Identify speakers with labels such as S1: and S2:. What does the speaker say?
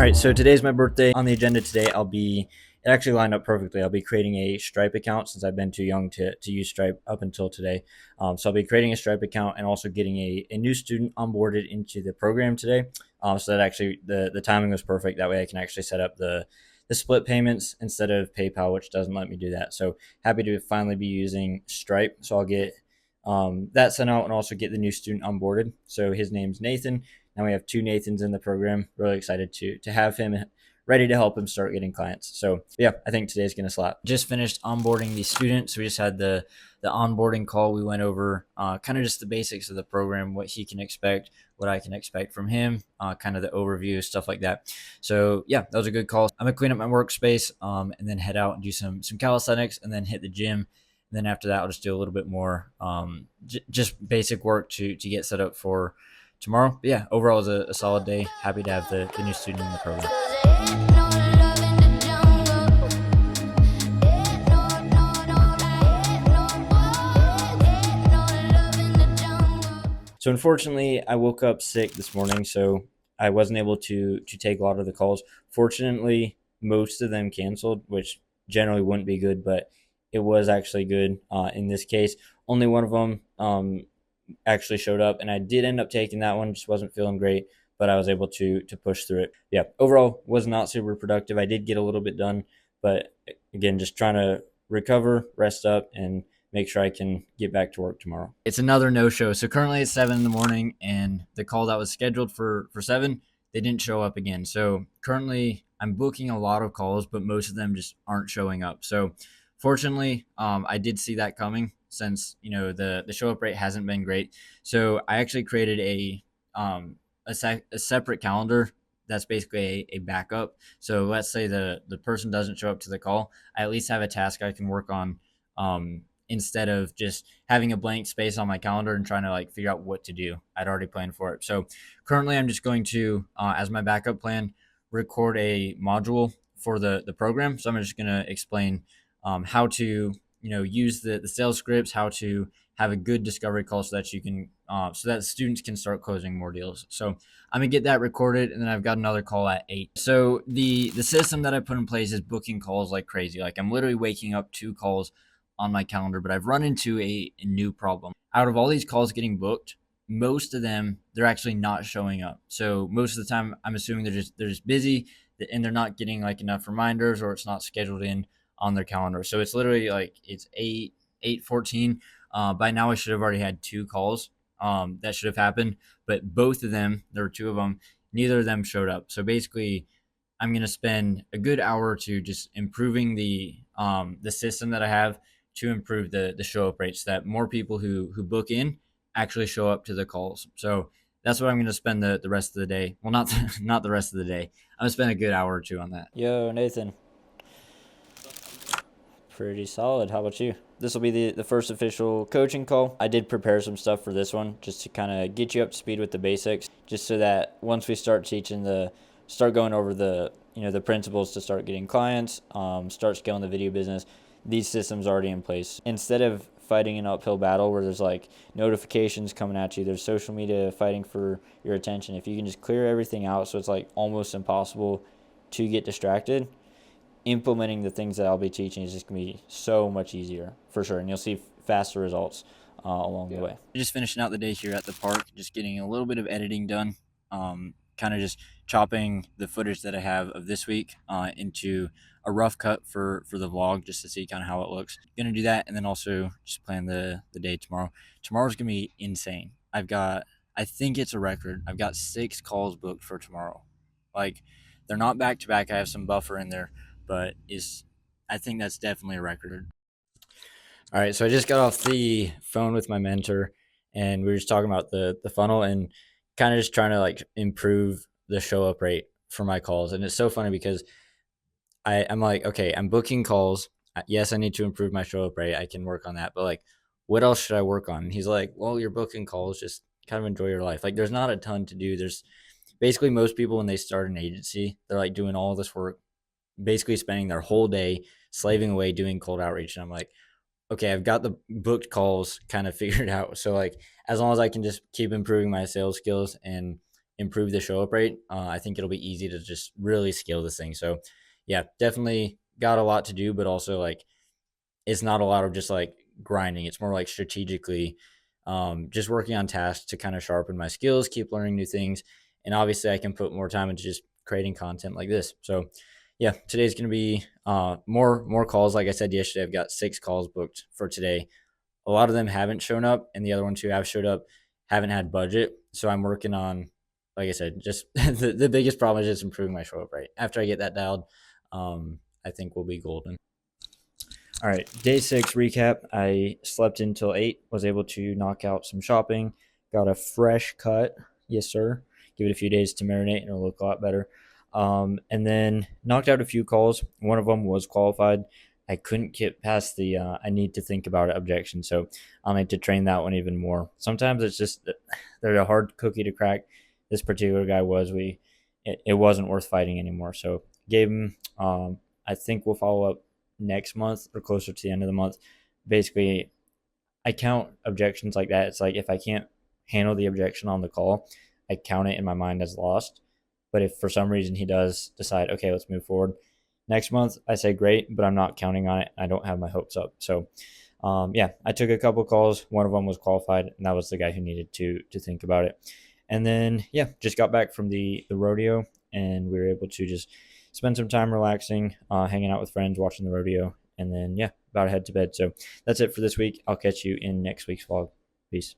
S1: right, so today's my birthday. On the agenda today, it actually lined up perfectly. I'll be creating a Stripe account since I've been too young to use Stripe up until today. So I'll be creating a Stripe account and also getting a new student onboarded into the program today. So that actually the timing was perfect. That way I can actually set up the split payments instead of PayPal, which doesn't let me do that. So happy to finally be using Stripe. So I'll get that sent out and also get the new student onboarded. So his name's Nathan. Now we have two Nathans in the program. Really excited to have him ready to help him start getting clients. So yeah, I think today's gonna slap. Just finished onboarding the students. So we just had the onboarding call. We went over kind of just the basics of the program, what he can expect, what I can expect from him, kind of the overview, stuff like that. So yeah, that was a good call. I'm gonna clean up my workspace and then head out and do some calisthenics and then hit the gym. And then after that, I'll just do a little bit more just basic work to get set up for tomorrow. But yeah, overall it was a solid day. Happy to have the new student in the program. So unfortunately, I woke up sick this morning, so I wasn't able to take a lot of the calls. Fortunately, most of them canceled, which generally wouldn't be good, but it was actually good in this case. Only one of them actually showed up, and I did end up taking that one. Just wasn't feeling great, but I was able to push through it. Yeah, overall was not super productive. I did get a little bit done, but again, just trying to recover, rest up, and make sure I can get back to work tomorrow. It's another no-show. So currently it's 7 in the morning, and the call that was scheduled for 7, they didn't show up again. So currently I'm booking a lot of calls, but most of them just aren't showing up. So fortunately, I did see that coming since the show up rate hasn't been great. So I actually created a separate calendar that's basically a backup. So let's say the person doesn't show up to the call, I at least have a task I can work on instead of just having a blank space on my calendar and trying to like figure out what to do. I'd already planned for it. So currently I'm just going to, as my backup plan, record a module for the program. So I'm just going to explain how to use the sales scripts, how to have a good discovery call so that you can so that students can start closing more deals. So I'm gonna get that recorded, and then I've got another call at 8. So the system that I put in place is booking calls like crazy. Like I'm literally waking up 2 calls on my calendar, but I've run into a new problem. Out of all these calls getting booked, most of them they're actually not showing up. So most of the time I'm assuming they're just busy and they're not getting like enough reminders, or it's not scheduled in on their calendar. So it's literally like it's 8:14. By now I should have already had 2 calls that should have happened, but both of them, there were 2 of them, neither of them showed up. So basically I'm going to spend a good hour or two just improving the system that I have to improve the show up rates, so that more people who book in actually show up to the calls. So that's what I'm going to spend the rest of the day. Well, not the rest of the day. I'm going to spend a good hour or 2 on that. Yo, Nathan. Pretty solid. How about you? This will be the first official coaching call. I did prepare some stuff for this one just to kind of get you up to speed with the basics, just so that once we start start going over the principles to start getting clients, start scaling the video business, these systems already in place. Instead of fighting an uphill battle where there's like notifications coming at you, there's social media fighting for your attention. If you can just clear everything out so it's like almost impossible to get distracted, implementing the things that I'll be teaching is just going to be so much easier for sure. And you'll see faster results along the way. Just finishing out the day here at the park, just getting a little bit of editing done, kind of just chopping the footage that I have of this week into a rough cut for the vlog, just to see kind of how it looks. Gonna do that, and then also just plan the day tomorrow. Tomorrow's gonna be insane. I think it's a record. I've got 6 calls booked for tomorrow. Like, they're not back to back. I have some buffer in there, but I think that's definitely a record. All right, so I just got off the phone with my mentor, and we were just talking about the funnel and kind of just trying to like improve the show up rate for my calls. And it's so funny because I'm like, okay, I'm booking calls. Yes, I need to improve my show up rate. I can work on that, but like, what else should I work on? And he's like, well, you're booking calls. Just kind of enjoy your life. Like, there's not a ton to do. There's basically most people when they start an agency, they're like doing all this work, basically spending their whole day slaving away doing cold outreach. And I'm like, okay, I've got the booked calls kind of figured out. So like, as long as I can just keep improving my sales skills and improve the show up rate, I think it'll be easy to just really scale this thing. So yeah, definitely got a lot to do, but also like it's not a lot of just like grinding. It's more like strategically just working on tasks to kind of sharpen my skills, keep learning new things. And obviously, I can put more time into just creating content like this. So, yeah, today's going to be more calls. Like I said yesterday, I've got 6 calls booked for today. A lot of them haven't shown up, and the other ones who have showed up haven't had budget. So I'm working on, like I said, just the biggest problem is just improving my show up rate. After I get that dialed, I think we'll be golden. All right, day 6 recap. I slept until 8, was able to knock out some shopping, got a fresh cut. Yes, sir. Give it a few days to marinate and it'll look a lot better. And then knocked out a few calls. One of them was qualified. I couldn't get past the I need to think about it objection. So I'll need to train that one even more. Sometimes it's just, they're a hard cookie to crack. This particular guy was, it wasn't worth fighting anymore. So gave him, I think we'll follow up next month or closer to the end of the month. Basically, I count objections like that. It's like if I can't handle the objection on the call, I count it in my mind as lost. But if for some reason he does decide, okay, let's move forward next month, I say great, but I'm not counting on it. I don't have my hopes up. So, yeah, I took a couple calls. One of them was qualified, and that was the guy who needed to think about it. And then, yeah, just got back from the rodeo, and we were able to just spend some time relaxing, hanging out with friends, watching the rodeo, and then, yeah, about to head to bed. So that's it for this week. I'll catch you in next week's vlog. Peace.